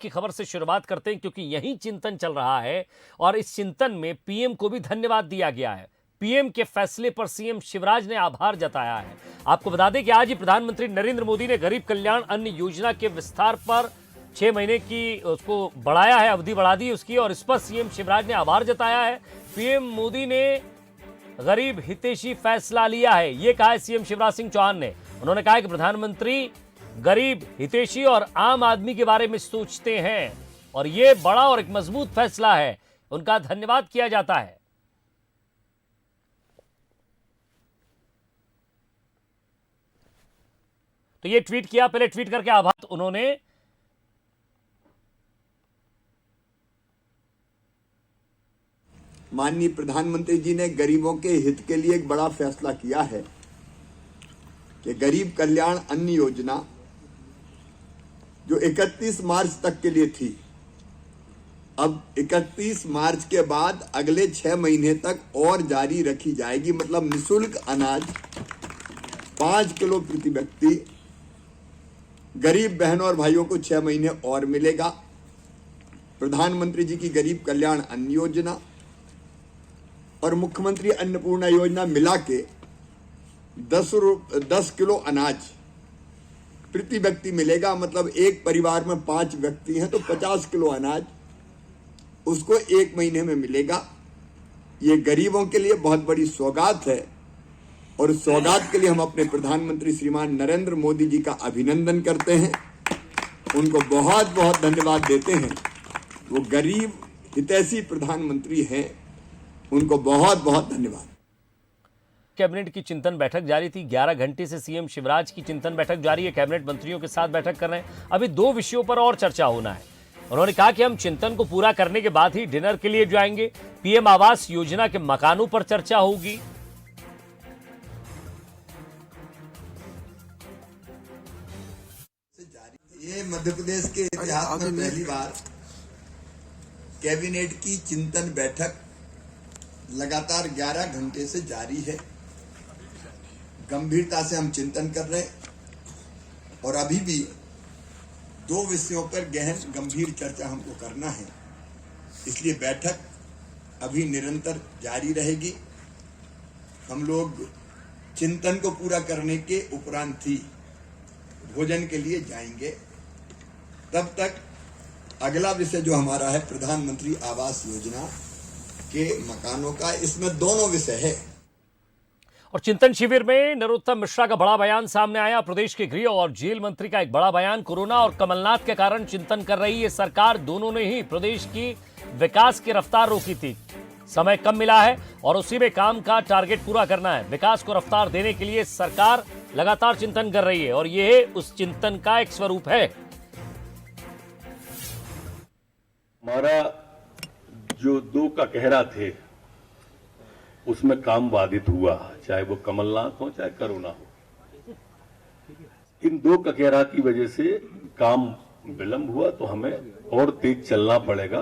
की खबर से शुरुआत करते हैं, क्योंकि यही चिंतन चल रहा है और इस चिंतन में पीएम को भी धन्यवाद दिया गया है। पीएम के फैसले पर सीएम शिवराज ने आभार जताया है। आपको बता दें कि आज ही प्रधानमंत्री नरेंद्र मोदी ने गरीब कल्याण अन्न योजना के विस्तार पर 6 महीने की उसको बढ़ाया है, अवधि बढ़ा दी उसकी, और इस पर सीएम शिवराज ने आभार जताया है। पीएम मोदी ने गरीब हितैषी फैसला लिया है, ये कहा है सीएम शिवराज सिंह चौहान ने। उन्होंने कहा कि प्रधानमंत्री गरीब हितैषी और आम आदमी के बारे में सोचते हैं और ये बड़ा और एक मजबूत फैसला है, उनका धन्यवाद किया जाता है। तो ये ट्वीट किया, पहले ट्वीट करके आभार उन्होंने। माननीय प्रधानमंत्री जी ने गरीबों के हित के लिए एक बड़ा फैसला किया है कि गरीब कल्याण अन्न योजना जो 31 मार्च तक के लिए थी, अब 31 मार्च के बाद अगले 6 महीने तक और जारी रखी जाएगी। मतलब निःशुल्क अनाज 5 किलो प्रति व्यक्ति गरीब बहनों और भाइयों को 6 महीने और मिलेगा। प्रधानमंत्री जी की गरीब कल्याण अन्न योजना और मुख्यमंत्री अन्नपूर्णा योजना मिला के 10 किलो अनाज प्रति व्यक्ति मिलेगा। मतलब एक परिवार में 5 व्यक्ति हैं तो 50 किलो अनाज उसको 1 महीने में मिलेगा। ये गरीबों के लिए बहुत बड़ी सौगात है और इस सौगात के लिए हम अपने प्रधानमंत्री श्रीमान नरेंद्र मोदी जी का अभिनंदन करते हैं, उनको बहुत बहुत धन्यवाद देते हैं। वो गरीब हितैषी प्रधानमंत्री हैं, उनको बहुत बहुत धन्यवाद। कैबिनेट की चिंतन बैठक जारी थी। 11 घंटे से सीएम शिवराज की चिंतन बैठक जारी है। कैबिनेट मंत्रियों के साथ बैठक कर रहे हैं। अभी 2 विषयों पर और चर्चा होना है। उन्होंने कहा कि हम चिंतन को पूरा करने के बाद ही डिनर के लिए जाएंगे। पीएम आवास योजना के मकानों पर चर्चा होगी। ये मध्य प्रदेश के इतिहास में पहली बार कैबिनेट की चिंतन बैठक लगातार 11 घंटे से जारी है। गंभीरता से हम चिंतन कर रहे हैं और अभी भी 2 विषयों पर गहन गंभीर चर्चा हमको करना है, इसलिए बैठक अभी निरंतर जारी रहेगी। हम लोग चिंतन को पूरा करने के उपरांत ही भोजन के लिए जाएंगे। तब तक अगला विषय जो हमारा है प्रधानमंत्री आवास योजना के मकानों का, इसमें दोनों विषय है। और चिंतन शिविर में नरोत्तम मिश्रा का बड़ा बयान सामने आया। प्रदेश के गृह और जेल मंत्री का एक बड़ा बयान। कोरोना और कमलनाथ के कारण चिंतन कर रही है सरकार, दोनों ने ही प्रदेश की विकास की रफ्तार रोकी थी। समय कम मिला है और उसी में काम का टारगेट पूरा करना है। विकास को रफ्तार देने के लिए सरकार लगातार चिंतन कर रही है और यह उस चिंतन का एक स्वरूप है। हमारा जो 2 ककहरा थे उसमें काम बाधित हुआ, चाहे वो कमलनाथ हो चाहे कोरोना हो। इन 2 ककहरा की वजह से काम विलंब हुआ, तो हमें और तेज चलना पड़ेगा,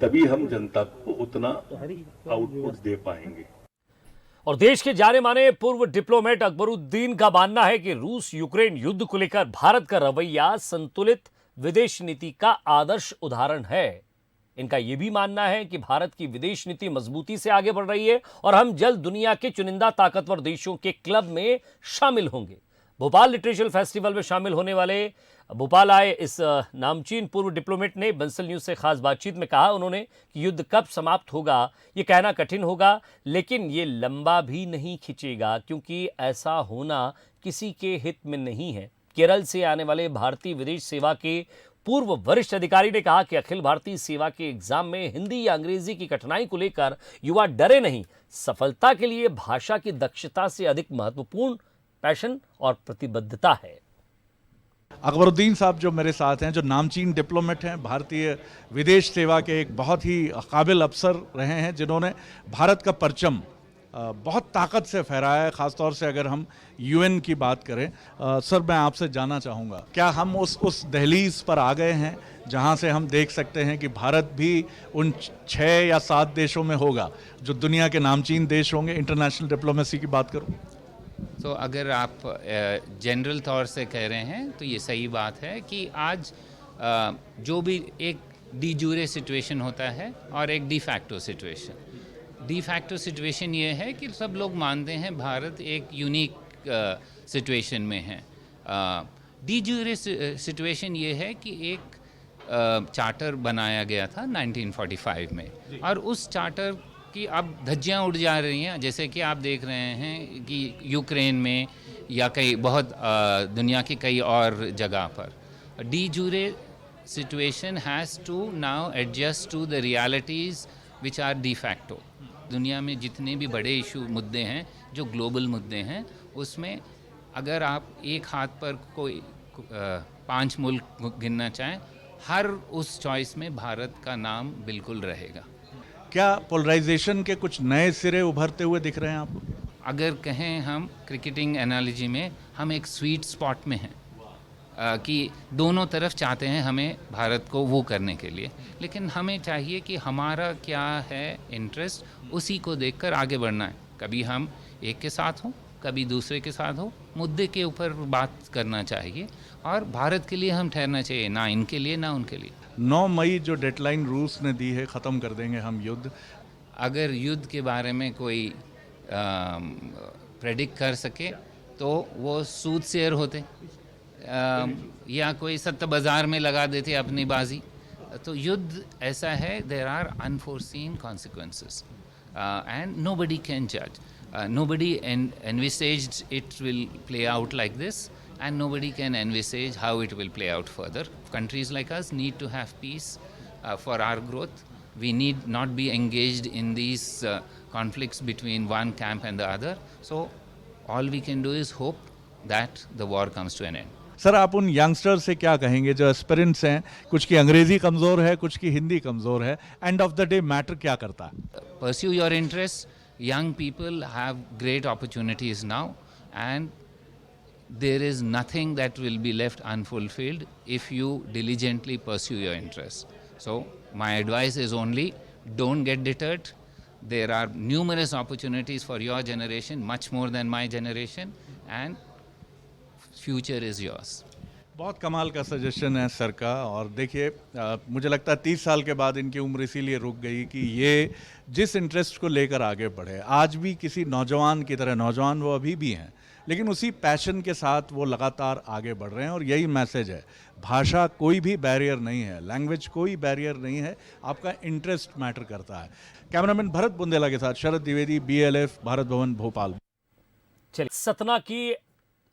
तभी हम जनता को उतना आउटपुट दे पाएंगे। और देश के जाने माने पूर्व डिप्लोमेट अकबरुद्दीन का मानना है कि रूस यूक्रेन युद्ध को लेकर भारत का रवैया संतुलित विदेश नीति का आदर्श उदाहरण है। इनका यह भी मानना है कि भारत की विदेश नीति मजबूती से आगे बढ़ रही है और हम जल्द दुनिया के चुनिंदा ताकतवर देशों के क्लब में शामिल होंगे। भोपाल लिटरेचर फेस्टिवल में शामिल होने वाले भोपाल आए इस नामचीन पूर्व डिप्लोमेट ने बंसल न्यूज से खास बातचीत में कहा उन्होंने कि युद्ध कब समाप्त होगा ये कहना कठिन होगा, लेकिन ये लंबा भी नहीं खिंचेगा, क्योंकि ऐसा होना किसी के हित में नहीं है। केरल से आने वाले भारतीय विदेश सेवा के पूर्व वरिष्ठ अधिकारी ने कहा कि अखिल भारतीय सेवा के एग्जाम में हिंदी या अंग्रेजी की कठिनाई को लेकर युवा डरे नहीं। सफलता के लिए भाषा की दक्षता से अधिक महत्वपूर्ण पैशन और प्रतिबद्धता है। अकबरुद्दीन साहब जो मेरे साथ हैं, जो नामचीन डिप्लोमेट हैं, भारतीय विदेश सेवा के एक बहुत ही काबिल अफसर रहे हैं, जिन्होंने भारत का परचम बहुत ताकत से फहराया है, ख़ासतौर से अगर हम यूएन की बात करें। सर, मैं आपसे जानना चाहूँगा, क्या हम उस दहलीज पर आ गए हैं जहाँ से हम देख सकते हैं कि भारत भी उन 6 या 7 देशों में होगा जो दुनिया के नामचीन देश होंगे? इंटरनेशनल डिप्लोमेसी की बात करूँ तो अगर आप जनरल तौर से कह रहे हैं तो ये सही बात है कि आज जो भी एक डी जूरे सिचुएशन होता है और एक de facto situation. De facto situation ये है कि सब लोग मानते हैं भारत एक यूनिक सिचुएशन में है। डी जूरे सिचुएशन ये है कि एक चार्टर बनाया गया था 1945 में और उस चार्टर की अब धज्जियां उड़ जा रही हैं, जैसे कि आप देख रहे हैं कि यूक्रेन में या कई बहुत दुनिया की कई और जगह पर। D jure situation has to now adjust to the realities which are de facto। दुनिया में जितने भी बड़े इशू मुद्दे हैं जो ग्लोबल मुद्दे हैं, उसमें अगर आप एक हाथ पर कोई 5 मुल्क गिनना चाहें, हर उस चॉइस में भारत का नाम बिल्कुल रहेगा। क्या पोलराइजेशन के कुछ नए सिरे उभरते हुए दिख रहे हैं आपको? अगर कहें हम क्रिकेटिंग एनालॉजी में, हम एक स्वीट स्पॉट में हैं कि दोनों तरफ चाहते हैं हमें भारत को वो करने के लिए, लेकिन हमें चाहिए कि हमारा क्या है इंटरेस्ट, उसी को देखकर आगे बढ़ना है। कभी हम एक के साथ हों, कभी दूसरे के साथ हो, मुद्दे के ऊपर बात करना चाहिए और भारत के लिए हम ठहरना चाहिए, ना इनके लिए ना उनके लिए। 9 मई जो डेडलाइन रूस ने दी है, ख़त्म कर देंगे हम युद्ध। अगर युद्ध के बारे में कोई प्रेडिक्ट कर सके तो वो सूदसेर होते या कोई सत्ता बाज़ार में लगा देते अपनी बाजी। तो युद्ध ऐसा है, there are unforeseen consequences and nobody can जज, nobody envisaged it will play out like this, and nobody can envisage how it will play out further. Countries like us need to have peace for our growth. We need not be engaged in these conflicts between one camp and the other. So all we can do is hope that the war comes to an end. Sir, आप उन youngsters से क्या कहेंगे जो aspirants हैं, कुछ की अंग्रेजी कमज़ोर है, कुछ की हिंदी कमज़ोर है, end of the day matter क्या करता है? Pursue your interests. Young people have great opportunities now, and there is nothing that will be left unfulfilled if you diligently pursue your interests. So my advice is only don't get deterred. There are numerous opportunities for your generation, much more than my generation, and future is yours. बहुत कमाल का suggestion है sir का। और देखिए, मुझे लगता है 30 साल के बाद इनकी उम्र इसीलिए रुक गई कि ये जिस इंटरेस्ट को लेकर आगे बढ़े, आज भी किसी नौजवान की तरह, नौजवान वो अभी भी हैं, लेकिन उसी पैशन के साथ वो लगातार आगे बढ़ रहे हैं। और यही मैसेज है, भाषा कोई भी बैरियर नहीं है, लैंग्वेज कोई बैरियर नहीं है, आपका इंटरेस्ट मैटर करता है। कैमरामैन भरत बुंदेला के साथ शरद द्विवेदी, BLF, भारत भवन, भोपाल। चलिए, सतना की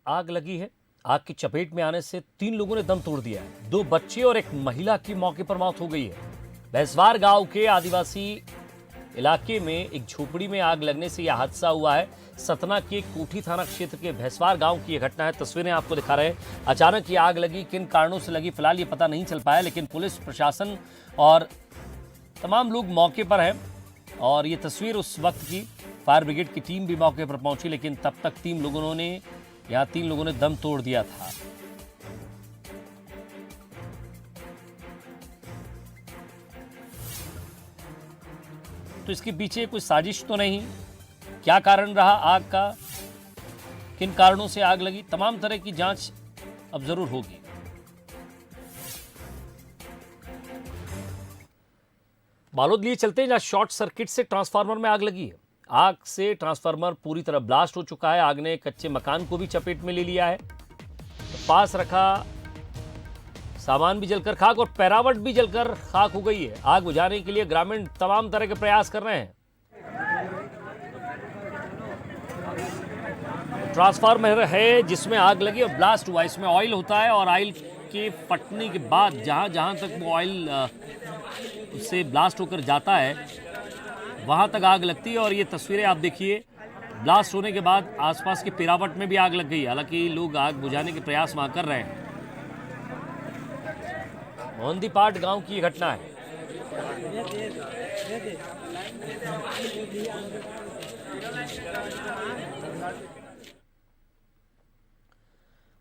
आग लगी है। आग की चपेट में आने से 3 लोगों ने दम तोड़ दिया है। 2 बच्चे और एक महिला की मौके पर मौत हो गई है। भैंसवार गांव के आदिवासी इलाके में एक झोपड़ी में आग लगने से यह हादसा हुआ है। सतना के कोठी थाना क्षेत्र के भैंसवार गांव की यह घटना है। तस्वीरें आपको दिखा रहे हैं। अचानक ये आग लगी, किन कारणों से लगी फिलहाल ये पता नहीं चल पाया, लेकिन पुलिस प्रशासन और तमाम लोग मौके पर हैं। और ये तस्वीर उस वक्त की, फायर ब्रिगेड की टीम भी मौके पर पहुंची, लेकिन तब तक 3 लोगों ने दम तोड़ दिया था। तो इसके पीछे कोई साजिश तो नहीं? क्या कारण रहा आग का, किन कारणों से आग लगी, तमाम तरह की जांच अब जरूर होगी। बालोद लिए चलते हैं, जहां शॉर्ट सर्किट से ट्रांसफार्मर में आग लगी है। आग से ट्रांसफार्मर पूरी तरह ब्लास्ट हो चुका है। आग ने कच्चे मकान को भी चपेट में ले लिया है। तो पास रखा सामान भी जलकर खाक और पैरावट भी जलकर खाक हो गई है। आग बुझाने के लिए ग्रामीण तमाम तरह के प्रयास कर रहे हैं। ट्रांसफार्मर है जिसमें आग लगी और ब्लास्ट हुआ। इसमें ऑयल होता है और ऑयल के फटने के बाद जहां जहां तक वो ऑयल उससे ब्लास्ट होकर जाता है वहां तक आग लगती है। और ये तस्वीरें आप देखिए, ब्लास्ट होने के बाद आसपास के पिरावट में भी आग लग गई। हालांकि लोग आग बुझाने के प्रयास वहां कर रहे हैं। मोहंदीपाट गांव की ये घटना है।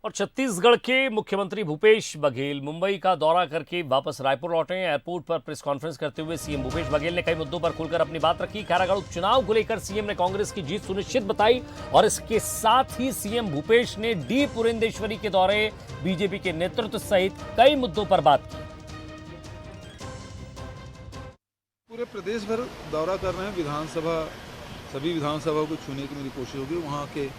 और छत्तीसगढ़ के मुख्यमंत्री भूपेश बघेल मुंबई का दौरा करके वापस रायपुर लौटे। एयरपोर्ट पर प्रेस कॉन्फ्रेंस करते हुए सीएम भूपेश बघेल ने कई मुद्दों पर खुलकर अपनी बात रखी। खैरागढ़ उपचुनाव को लेकर सीएम ने कांग्रेस की जीत सुनिश्चित बताई और इसके साथ ही सीएम भूपेश ने डी पुरंदेश्वरी के दौरे बीजेपी के नेतृत्व सहित कई मुद्दों पर बात की। पूरे प्रदेश भर दौरा कर रहे हैं। विधानसभा, सभी विधानसभा को छूने की मेरी कोशिश होगी। वहाँ के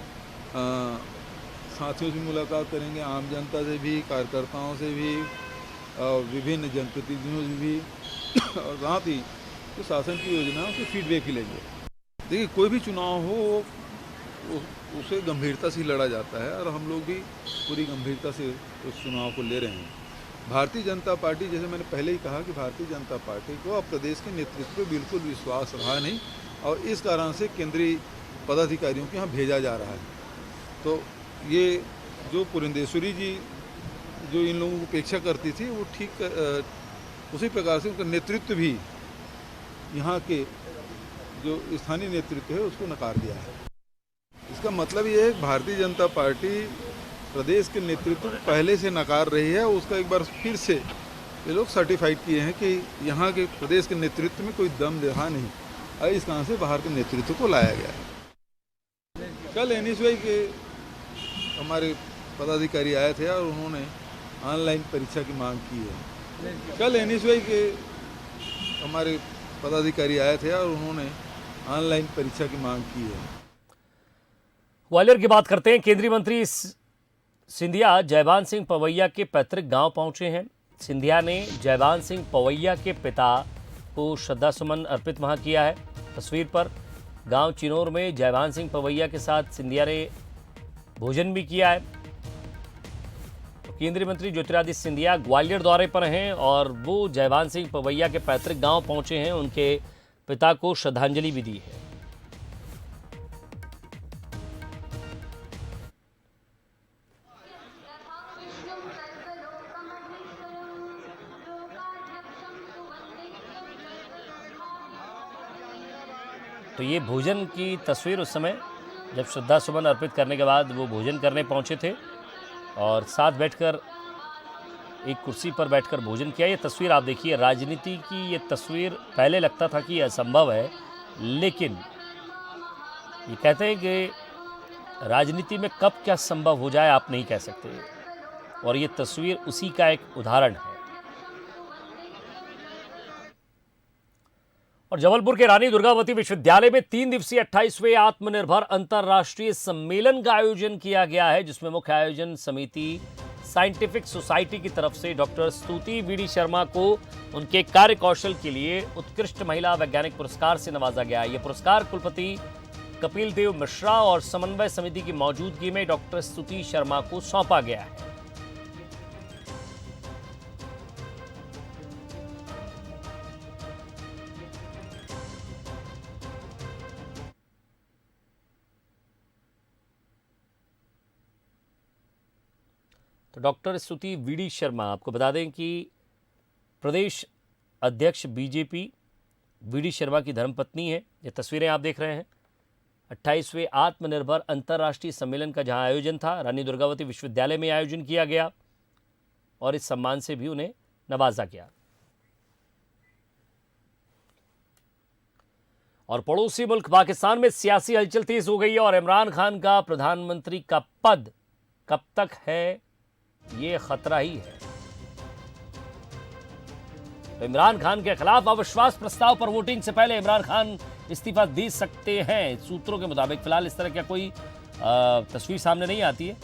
साथियों से मुलाकात करेंगे, आम जनता से भी, कार्यकर्ताओं से भी, विभिन्न जनप्रतिनिधियों से भी और साथ ही तो शासन की योजनाओं से फीडबैक भी लेंगे। देखिए, कोई भी चुनाव हो उसे गंभीरता से लड़ा जाता है और हम लोग भी पूरी गंभीरता से उस चुनाव को ले रहे हैं। भारतीय जनता पार्टी, जैसे मैंने पहले ही कहा कि भारतीय जनता पार्टी को अब प्रदेश के नेतृत्व पर बिल्कुल विश्वास रहा नहीं और इस कारण से केंद्रीय पदाधिकारियों के यहाँ भेजा जा रहा है। तो ये जो पुरंदेश्वरी जी जो इन लोगों को अपेक्षा करती थी, वो ठीक उसी प्रकार से उनका नेतृत्व भी यहाँ के जो स्थानीय नेतृत्व है उसको नकार दिया है। इसका मतलब ये है कि भारतीय जनता पार्टी प्रदेश के नेतृत्व को पहले से नकार रही है। उसका एक बार फिर से ये लोग सर्टिफाइड किए हैं कि यहाँ के प्रदेश के नेतृत्व में कोई दम रहा नहीं और इस कारण से बाहर के नेतृत्व को लाया गया है। कल एनएसयूआई के हमारे पदाधिकारी आए थे और उन्होंने ऑनलाइन परीक्षा की मांग की है। कल एनएसयूआई के हमारे पदाधिकारी आए थे और उन्होंने ऑनलाइन परीक्षा की मांग की है। ग्वालियर की बात करते हैं। केंद्रीय मंत्री सिंधिया जयभान सिंह पवैया के पैतृक गांव पहुंचे हैं। सिंधिया ने जयभान सिंह पवैया के पिता को श्रद्धासुमन अर्पित वहां किया है। तस्वीर पर गांव चिनौर में जयभान सिंह पवैया के साथ सिंधिया ने भोजन भी किया है। केंद्रीय मंत्री ज्योतिरादित्य सिंधिया ग्वालियर दौरे पर हैं और वो जयभान सिंह पवैया के पैतृक गांव पहुंचे हैं। उनके पिता को श्रद्धांजलि भी दी है। तो ये भोजन की तस्वीर उस समय जब श्रद्धा सुमन अर्पित करने के बाद वो भोजन करने पहुंचे थे और साथ बैठकर एक कुर्सी पर बैठकर भोजन किया। ये तस्वीर आप देखिए, राजनीति की ये तस्वीर पहले लगता था कि असंभव है, लेकिन ये कहते हैं कि राजनीति में कब क्या संभव हो जाए आप नहीं कह सकते, और ये तस्वीर उसी का एक उदाहरण है। और जबलपुर के रानी दुर्गावती विश्वविद्यालय में 3 दिवसीय 28वें आत्मनिर्भर अंतर्राष्ट्रीय सम्मेलन का आयोजन किया गया है, जिसमें मुख्य आयोजन समिति साइंटिफिक सोसाइटी की तरफ से डॉक्टर स्तुति वीडी शर्मा को उनके कार्य कौशल के लिए उत्कृष्ट महिला वैज्ञानिक पुरस्कार से नवाजा गया है। यह पुरस्कार कुलपति कपिल देव मिश्रा और समन्वय समिति की मौजूदगी में डॉक्टर स्तुति शर्मा को सौंपा गया है। तो डॉक्टर स्तुति वीडी शर्मा, आपको बता दें कि प्रदेश अध्यक्ष बीजेपी वीडी शर्मा की धर्मपत्नी है। ये तस्वीरें आप देख रहे हैं 28वें आत्मनिर्भर अंतर्राष्ट्रीय सम्मेलन का जहां आयोजन था, रानी दुर्गावती विश्वविद्यालय में आयोजन किया गया और इस सम्मान से भी उन्हें नवाजा गया। और पड़ोसी मुल्क पाकिस्तान में सियासी हलचल तेज हो गई है और इमरान खान का प्रधानमंत्री का पद कब तक है, ये खतरा ही है। तो इमरान खान के खिलाफ अविश्वास प्रस्ताव पर वोटिंग से पहले इमरान खान इस्तीफा दे सकते हैं सूत्रों के मुताबिक। फिलहाल इस तरह का कोई तस्वीर सामने नहीं आती है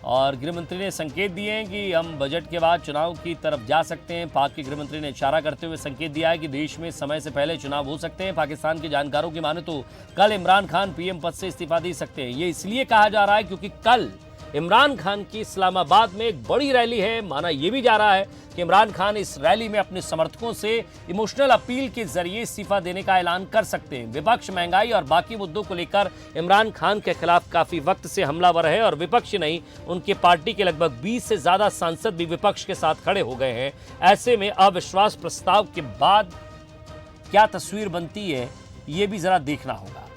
और गृह मंत्री ने संकेत दिए हैं कि हम बजट के बाद चुनाव की तरफ जा सकते हैं। पाक के गृह मंत्री ने इशारा करते हुए संकेत दिया है कि देश में समय से पहले चुनाव हो सकते हैं। पाकिस्तान के जानकारों की माने तो कल इमरान खान पीएम पद से इस्तीफा दे सकते हैं। ये इसलिए कहा जा रहा है क्योंकि कल इमरान खान की इस्लामाबाद में एक बड़ी रैली है। माना यह भी जा रहा है कि इमरान खान इस रैली में अपने समर्थकों से इमोशनल अपील के जरिए इस्तीफा देने का ऐलान कर सकते हैं। विपक्ष महंगाई और बाकी मुद्दों को लेकर इमरान खान के खिलाफ काफी वक्त से हमलावर है और विपक्ष नहीं, उनके पार्टी के लगभग 20 से ज्यादा सांसद भी विपक्ष के साथ खड़े हो गए हैं। ऐसे में अविश्वास प्रस्ताव के बाद क्या तस्वीर बनती है, ये भी जरा देखना होगा।